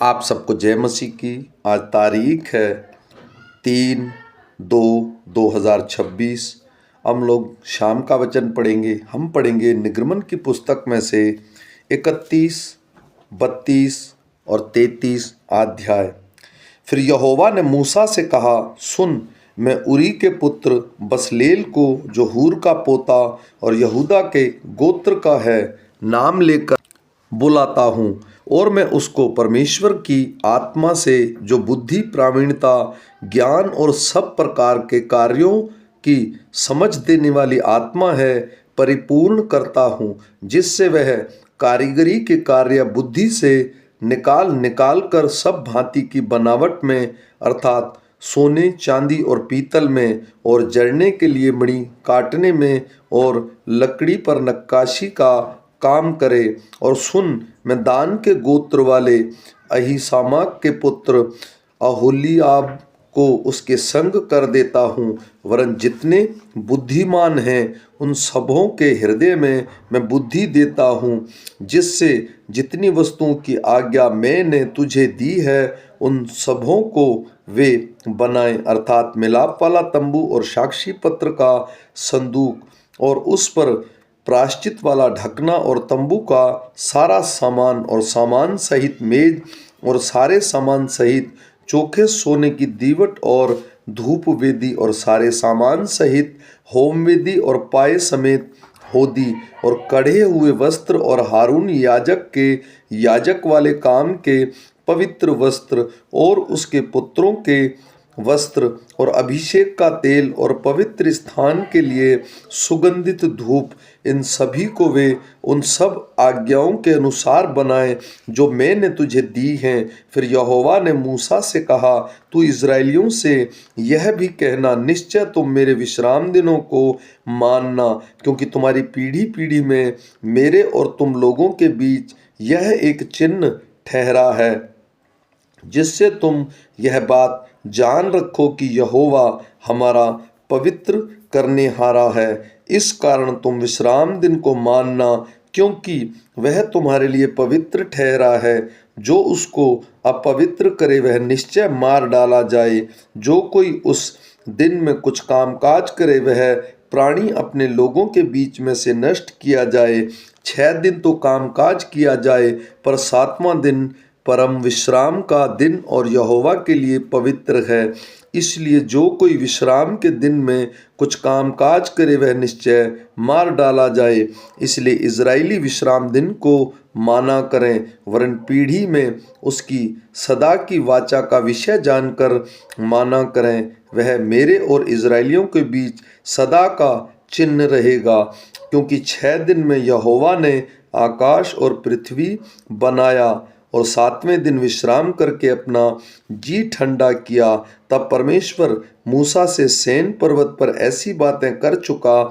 आप सबको जय मसीह की। आज तारीख है 3/2/2026। हम लोग शाम का वचन पढ़ेंगे। हम पढ़ेंगे निर्गमन की पुस्तक में से 31, 32 और 33 अध्याय। फिर यहोवा ने मूसा से कहा, सुन, मैं उरी के पुत्र बसलेल को, जो हूर का पोता और यहूदा के गोत्र का है, नाम लेकर बुलाता हूँ, और मैं उसको परमेश्वर की आत्मा से, जो बुद्धि, प्रावीणता, ज्ञान और सब प्रकार के कार्यों की समझ देने वाली आत्मा है, परिपूर्ण करता हूँ, जिससे वह कारीगरी के कार्य बुद्धि से निकाल निकाल कर सब भांति की बनावट में, अर्थात सोने, चांदी और पीतल में, और जड़ने के लिए मणि, काटने में और लकड़ी पर नक्काशी का काम करे। और सुन, मैं दान के गोत्र वाले अहीसामाक के पुत्र अहोलीआब को उसके संग कर देता हूँ, वरन जितने बुद्धिमान हैं उन सबों के हृदय में मैं बुद्धि देता हूँ, जिससे जितनी वस्तुओं की आज्ञा मैंने तुझे दी है उन सबों को वे बनाएं, अर्थात मिलाप वाला तंबू और साक्षी पत्र का संदूक और उस पर प्रायश्चित वाला ढकना और तंबू का सारा सामान और सामान सहित मेज और सारे सामान सहित चोखे सोने की दीवट और धूप वेदी और सारे सामान सहित होम वेदी और पाए समेत होदी और कढ़े हुए वस्त्र और हारून याजक के याजक वाले काम के पवित्र वस्त्र और उसके पुत्रों के वस्त्र और अभिषेक का तेल और पवित्र स्थान के लिए सुगंधित धूप, इन सभी को वे उन सब आज्ञाओं के अनुसार बनाए जो मैंने तुझे दी हैं। फिर यहोवा ने मूसा से कहा, तू इस्राएलियों से यह भी कहना, निश्चय तुम मेरे विश्राम दिनों को मानना, क्योंकि तुम्हारी पीढ़ी पीढ़ी में मेरे और तुम लोगों के बीच यह एक चिन्ह ठहरा है, जिससे तुम यह बात जान रखो कि यहोवा हमारा पवित्र करने हारा है। इस कारण तुम विश्राम दिन को मानना, क्योंकि वह तुम्हारे लिए पवित्र ठहरा है। जो उसको अपवित्र करे वह निश्चय मार डाला जाए। जो कोई उस दिन में कुछ कामकाज करे वह प्राणी अपने लोगों के बीच में से नष्ट किया जाए। 6 दिन तो कामकाज किया जाए, पर 7वां दिन परम विश्राम का दिन और यहोवा के लिए पवित्र है। इसलिए जो कोई विश्राम के दिन में कुछ कामकाज करे वह निश्चय मार डाला जाए। इसलिए इजरायली विश्राम दिन को माना करें, वरन पीढ़ी में उसकी सदा की वाचा का विषय जानकर माना करें। वह मेरे और इजरायलियों के बीच सदा का चिन्ह रहेगा, क्योंकि 6 दिन में यहोवा ने आकाश और पृथ्वी बनाया और 7वें दिन विश्राम करके अपना जी ठंडा किया। तब परमेश्वर मूसा से सैन पर्वत पर ऐसी बातें कर चुका।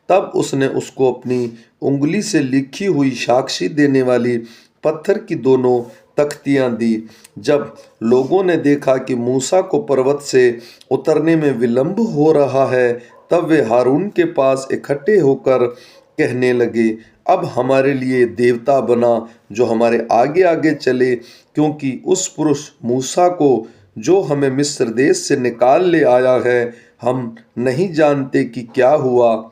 तब उसने उसको अपनी उंगली से लिखी हुई साक्षी देने वाली पत्थर की दोनों तख्तियां दी। जब लोगों ने देखा कि मूसा को पर्वत से उतरने में विलंब हो रहा है, तब वे हारून के पास इकट्ठे होकर कहने लगे, अब हमारे लिए देवता बना जो हमारे आगे आगे चले, क्योंकि उस पुरुष मूसा को जो हमें मिस्र देश से निकाल ले आया है हम नहीं जानते कि क्या हुआ।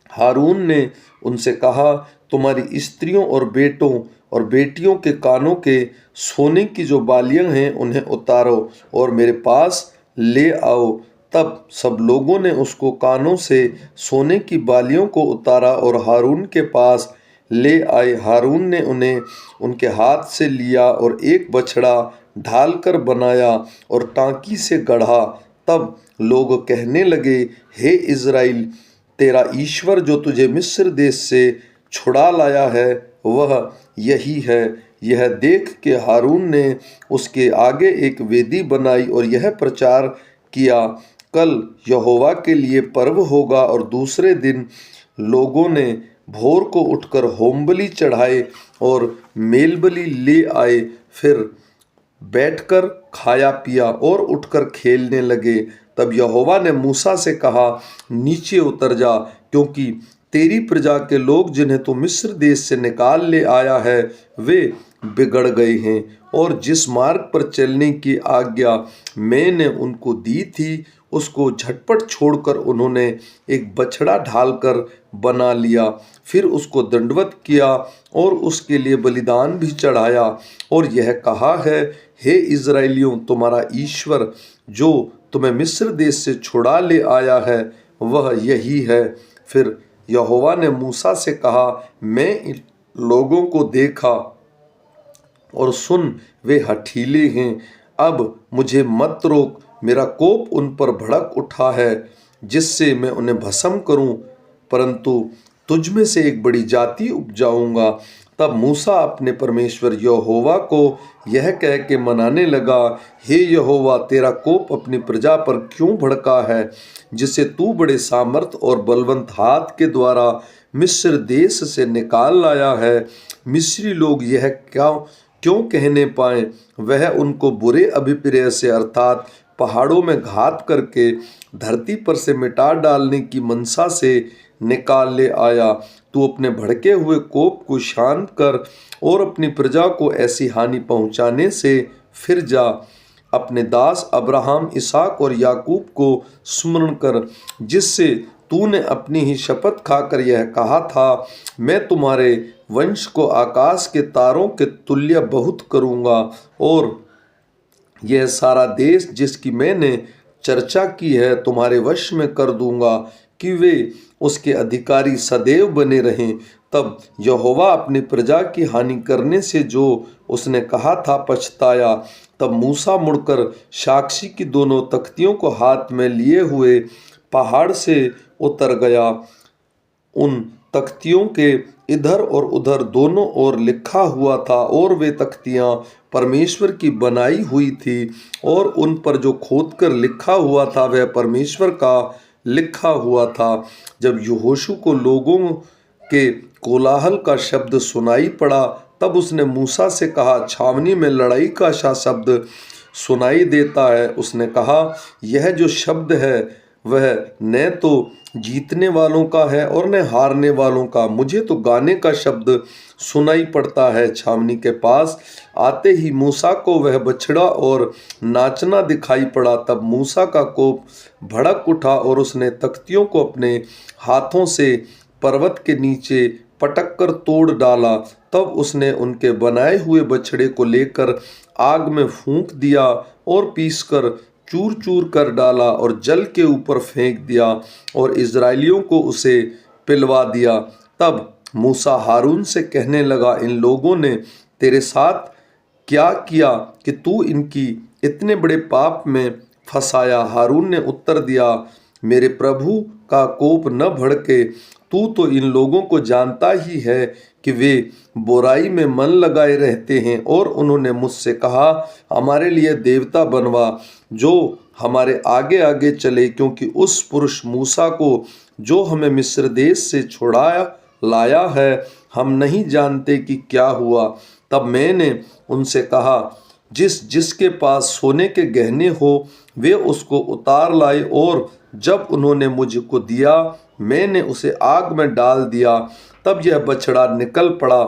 हारून ने उनसे कहा, तुम्हारी स्त्रियों और बेटों और बेटियों के कानों के सोने की जो बालियां हैं उन्हें उतारो और मेरे पास ले आओ। तब सब लोगों ने उसको कानों से सोने की बालियों को उतारा और हारून के पास ले आए। हारून ने उन्हें उनके हाथ से लिया और एक बछड़ा ढाल कर बनाया और टांकी से गढ़ा। तब लोग कहने लगे, हे इज़राइल, तेरा ईश्वर जो तुझे मिस्र देश से छुड़ा लाया है वह यही है। यह देख के हारून ने उसके आगे एक वेदी बनाई और यह प्रचार किया, कल यहोवा के लिए पर्व होगा। और दूसरे दिन लोगों ने भोर को उठकर होमबलि चढ़ाए और मेलबलि ले आए। फिर बैठकर खाया पिया और उठकर खेलने लगे। तब यहोवा ने मूसा से कहा, नीचे उतर जा, क्योंकि तेरी प्रजा के लोग जिन्हें तू मिस्र देश से निकाल ले आया है वे बिगड़ गए हैं और जिस मार्ग पर चलने की आज्ञा मैंने उनको दी थी उसको झटपट छोड़कर उन्होंने एक बछड़ा ढालकर बना लिया। फिर उसको दंडवत किया और उसके लिए बलिदान भी चढ़ाया और यह कहा है, हे इज़राइलियों, तुम्हारा ईश्वर जो तुम्हें मिस्र देश से छुड़ा ले आया है वह यही है। फिर यहोवा ने मूसा से कहा, मैं इन लोगों को देखा और सुन, वे हठीले हैं। अब मुझे मत रोक, मेरा कोप उन पर भड़क उठा है जिससे मैं उन्हें भस्म करूं, परंतु तुझ में से एक बड़ी जाति उपजाऊंगा। तब मूसा अपने परमेश्वर यहोवा को यह कह के मनाने लगा, हे यहोवा, तेरा कोप अपनी प्रजा पर क्यों भड़का है, जिसे तू बड़े सामर्थ और बलवंत हाथ के द्वारा मिस्र देश से निकाल लाया है। मिस्री लोग यह क्यों कहने पाए, वह उनको बुरे अभिप्राय से अर्थात पहाड़ों में घात करके धरती पर से मिटा डालने की मनसा से निकाल ले आया। तू अपने भड़के हुए कोप को शांत कर और अपनी प्रजा को ऐसी हानि पहुंचाने से फिर जा। अपने दास अब्राहम, इसहाक और याकूब को स्मरण कर, जिससे तूने अपनी ही शपथ खाकर यह कहा था, मैं तुम्हारे वंश को आकाश के तारों के तुल्य बहुत करूँगा और यह सारा देश जिसकी मैंने चर्चा की है तुम्हारे वश में कर दूंगा कि वे उसके अधिकारी सदैव बने रहें। तब यहोवा अपनी प्रजा की हानि करने से जो उसने कहा था पछताया। तब मूसा मुड़कर साक्षी की दोनों तख्तियों को हाथ में लिए हुए पहाड़ से उतर गया। उन तख्तियों के इधर और उधर दोनों ओर लिखा हुआ था और वे तख्तियाँ परमेश्वर की बनाई हुई थी और उन पर जो खोदकर लिखा हुआ था वह परमेश्वर का लिखा हुआ था। जब यहोशू को लोगों के कोलाहल का शब्द सुनाई पड़ा तब उसने मूसा से कहा, छावनी में लड़ाई का सा शब्द सुनाई देता है। उसने कहा, यह जो शब्द है वह न तो जीतने वालों का है और न हारने वालों का। मुझे तो गाने का शब्द सुनाई पड़ता है। छावनी के पास आते ही मूसा को वह बछड़ा और नाचना दिखाई पड़ा। तब मूसा का कोप भड़क उठा और उसने तख्तियों को अपने हाथों से पर्वत के नीचे पटक कर तोड़ डाला। तब उसने उनके बनाए हुए बछड़े को लेकर आग में फूंक दिया और पीसकर चूर चूर कर डाला और जल के ऊपर फेंक दिया और इज़राइलियों को उसे पिलवा दिया। तब मूसा हारून से कहने लगा, इन लोगों ने तेरे साथ क्या किया कि तू इनकी इतने बड़े पाप में फंसाया। हारून ने उत्तर दिया, मेरे प्रभु का कोप न भड़के, तू तो इन लोगों को जानता ही है कि वे बुराई में मन लगाए रहते हैं और उन्होंने मुझसे कहा, हमारे लिए देवता बनवा जो हमारे आगे आगे चले, क्योंकि उस पुरुष मूसा को जो हमें मिस्र देश से छुड़ाया लाया है हम नहीं जानते कि क्या हुआ। तब मैंने उनसे कहा, जिसके पास सोने के गहने हो वे उसको उतार लाए और जब उन्होंने मुझको दिया मैंने उसे आग में डाल दिया। तब यह बछड़ा निकल पड़ा।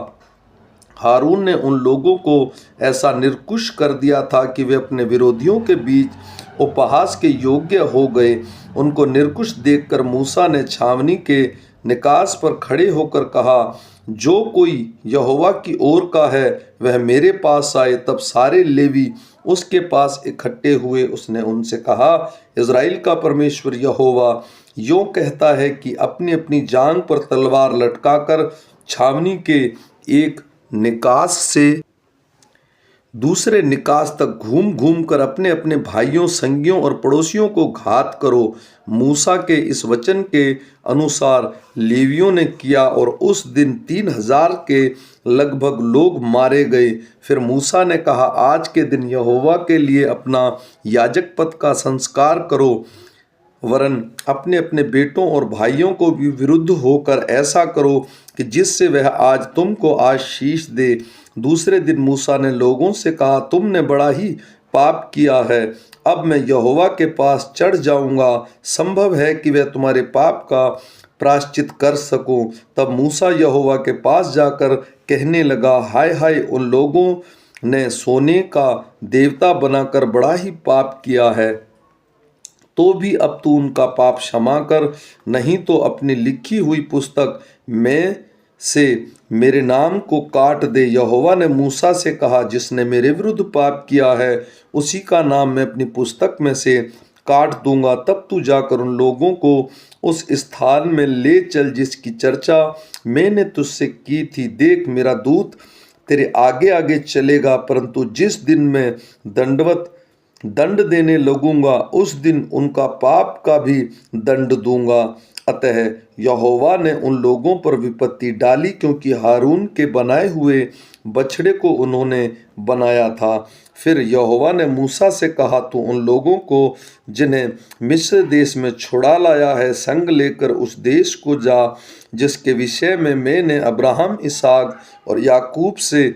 हारून ने उन लोगों को ऐसा निर्कुश कर दिया था कि वे अपने विरोधियों के बीच उपहास के योग्य हो गए। उनको निर्कुश देखकर मूसा ने छावनी के निकास पर खड़े होकर कहा, जो कोई यहोवा की ओर का है वह मेरे पास आए। तब सारे लेवी उसके पास इकट्ठे हुए। उसने उनसे कहा, इज़राइल का परमेश्वर यहोवा यूँ कहता है कि अपनी अपनी जांघ पर तलवार लटकाकर छावनी के एक निकास से दूसरे निकास तक घूम घूम कर अपने अपने भाइयों, संगियों और पड़ोसियों को घात करो। मूसा के इस वचन के अनुसार लेवियों ने किया और उस दिन 3000 के लगभग लोग मारे गए। फिर मूसा ने कहा, आज के दिन यहोवा के लिए अपना याजक पद का संस्कार करो, वरन अपने अपने बेटों और भाइयों को भी विरुद्ध होकर ऐसा करो कि जिससे वह आज तुमको आशीष दे। दूसरे दिन मूसा ने लोगों से कहा, तुमने बड़ा ही पाप किया है। अब मैं यहोवा के पास चढ़ जाऊंगा, संभव है कि वह तुम्हारे पाप का प्रायश्चित कर सकूं। तब मूसा यहोवा के पास जाकर कहने लगा, हाय हाय उन लोगों ने सोने का देवता बनाकर बड़ा ही पाप किया है, तो भी अब तू उनका पाप क्षमा कर, नहीं तो अपनी लिखी हुई पुस्तक में से मेरे नाम को काट दे। यहोवा ने मूसा से कहा, जिसने मेरे विरुद्ध पाप किया है उसी का नाम मैं अपनी पुस्तक में से काट दूंगा। तब तू जाकर उन लोगों को उस स्थान में ले चल जिसकी चर्चा मैंने तुझसे की थी। देख, मेरा दूत तेरे आगे आगे चलेगा, परंतु जिस दिन मैं दंड देने लगूंगा उस दिन उनका पाप का भी दंड दूंगा। अतः यहोवा ने उन लोगों पर विपत्ति डाली, क्योंकि हारून के बनाए हुए बछड़े को उन्होंने बनाया था। फिर यहोवा ने मूसा से कहा, तू उन लोगों को जिन्हें मिस्र देश में छुड़ा लाया है संग लेकर उस देश को जा जिसके विषय में मैंने अब्राहम, इसहाक और याकूब से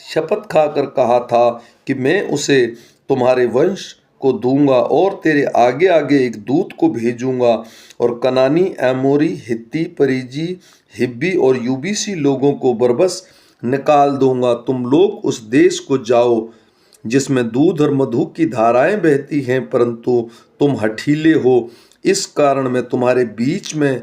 शपथ खाकर कहा था कि मैं उसे तुम्हारे वंश को दूंगा। और तेरे आगे आगे एक दूत को भेजूंगा और कनानी, एमोरी, हित्ती, परिजी, हिब्बी और यूबीसी लोगों को बरबस निकाल दूंगा। तुम लोग उस देश को जाओ जिसमें दूध और मधु की धाराएं बहती हैं, परंतु तुम हठीले हो, इस कारण मैं तुम्हारे बीच में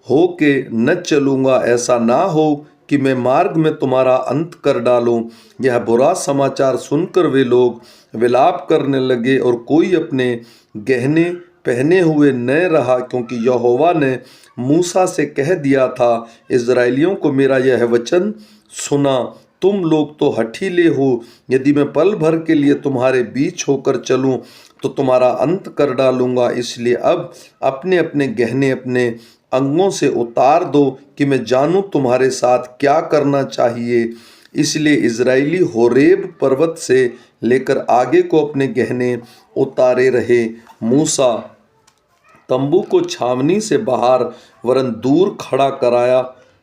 हो के न चलूंगा। ऐसा ना हो कि मैं मार्ग में तुम्हारा अंत कर डालूं। यह बुरा समाचार सुनकर वे लोग विलाप करने लगे और कोई अपने गहने पहने हुए न रहा, क्योंकि यहोवा ने मूसा से कह दिया था, इस्राएलियों को मेरा यह वचन सुना, तुम लोग तो हठीले हो। यदि मैं पल भर के लिए तुम्हारे बीच होकर चलूं तो तुम्हारा अंत कर डालूंगा। इसलिए अब अपने अपने गहने अपने अंगों से उतार दो कि मैं जानूं तुम्हारे साथ क्या करना चाहिए। इसलिए इजराइली होरेब पर्वत से लेकर आगे को अपने गहने उतारे रहे। मूसा तंबू को छावनी से बाहर वरन दूर खड़ा कराया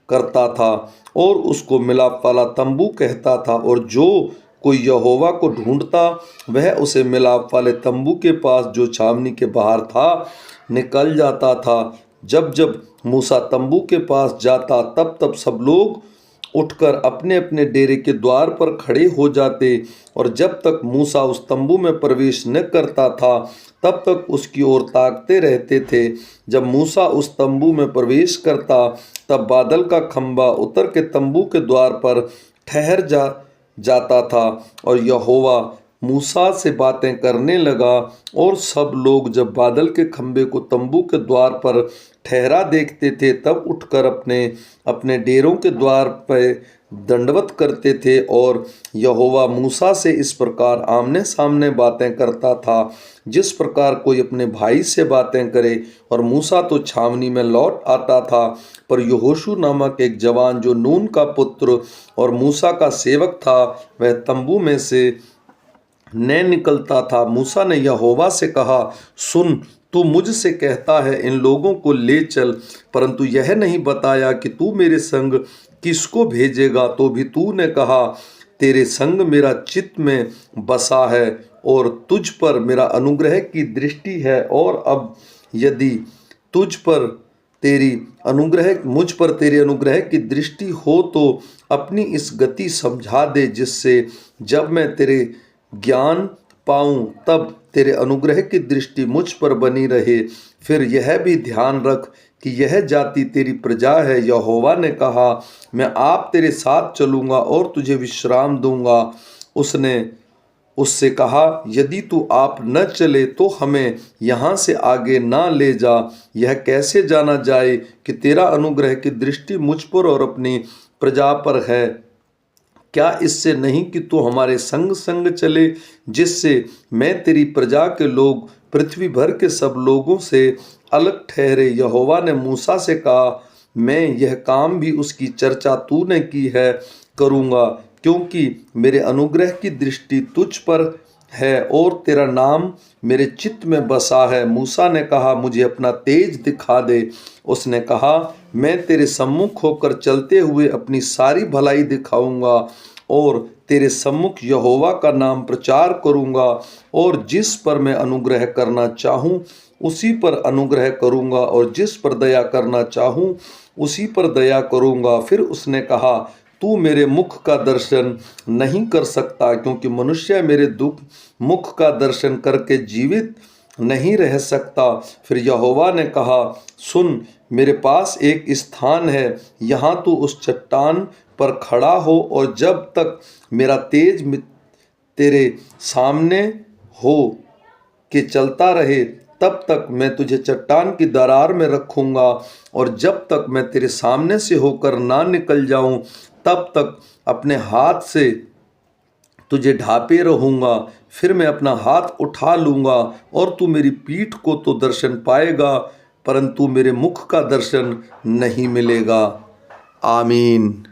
करता था और उसको मिलाप वाला तंबू कहता था, और जो कोई यहोवा को ढूंढता वह उसे मिलाप वाले तंबू के पास जो छावनी के बाहर था निकल जाता था। जब जब मूसा तंबू के पास जाता तब तब सब लोग उठकर अपने अपने डेरे के द्वार पर खड़े हो जाते, और जब तक मूसा उस तंबू में प्रवेश न करता था तब तक उसकी ओर ताकते रहते थे। जब मूसा उस तंबू में प्रवेश करता तब बादल का खंभा उतर के तंबू के द्वार पर ठहर जाता था, और यहोवा मूसा से बातें करने लगा। और सब लोग जब बादल के खंभे को तंबू के द्वार पर ठहरा देखते थे तब उठकर अपने अपने डेरों के द्वार पर दंडवत करते थे। और यहोवा मूसा से इस प्रकार आमने सामने बातें करता था जिस प्रकार कोई अपने भाई से बातें करे। और मूसा तो छावनी में लौट आता था, पर यहोशू नामक एक जवान जो नून का पुत्र और मूसा का सेवक था वह तंबू में से न निकलता था। मूसा ने यहोवा से कहा, सुन, तू मुझसे कहता है इन लोगों को ले चल, परंतु यह नहीं बताया कि तू मेरे संग किसको भेजेगा। तो भी तूने कहा, तेरे संग मेरा चित्त में बसा है और तुझ पर मेरा अनुग्रह की दृष्टि है। और अब यदि मुझ पर तेरे अनुग्रह की दृष्टि हो तो अपनी इस गति समझा दे, जिससे जब मैं तेरे ज्ञान पाऊं तब तेरे अनुग्रह की दृष्टि मुझ पर बनी रहे। फिर यह भी ध्यान रख कि यह जाति तेरी प्रजा है। यहोवा ने कहा, मैं आप तेरे साथ चलूंगा और तुझे विश्राम दूंगा। उसने उससे कहा, यदि तू आप न चले तो हमें यहाँ से आगे ना ले जा। यह कैसे जाना जाए कि तेरा अनुग्रह की दृष्टि मुझ पर और अपनी प्रजा पर है? क्या इससे नहीं कि तू हमारे संग संग चले, जिससे मैं तेरी प्रजा के लोग पृथ्वी भर के सब लोगों से अलग ठहरे। यहोवा ने मूसा से कहा, मैं यह काम भी उसकी चर्चा तूने की है करूँगा, क्योंकि मेरे अनुग्रह की दृष्टि तुझ पर है और तेरा नाम मेरे चित्त में बसा है। मूसा ने कहा, मुझे अपना तेज दिखा दे। उसने कहा, मैं तेरे सम्मुख होकर चलते हुए अपनी सारी भलाई दिखाऊंगा और तेरे सम्मुख यहोवा का नाम प्रचार करूंगा, और जिस पर मैं अनुग्रह करना चाहूं उसी पर अनुग्रह करूंगा और जिस पर दया करना चाहूं उसी पर दया करूंगा। फिर उसने कहा, तू मेरे मुख का दर्शन नहीं कर सकता, क्योंकि मनुष्य मेरे दुख मुख का दर्शन करके जीवित नहीं रह सकता। फिर यहोवा ने कहा, सुन, मेरे पास एक स्थान है, यहाँ तू उस चट्टान पर खड़ा हो, और जब तक मेरा तेज तेरे सामने हो के चलता रहे, तब तक मैं तुझे चट्टान की दरार में रखूंगा, और जब तक मैं तेरे सामने से होकर ना निकल जाऊं, तब तक अपने हाथ से तुझे ढांपे रहूंगा। फिर मैं अपना हाथ उठा लूंगा, और तू मेरी पीठ को तो दर्शन पाएगा, परंतु मेरे मुख का दर्शन नहीं मिलेगा। आमीन।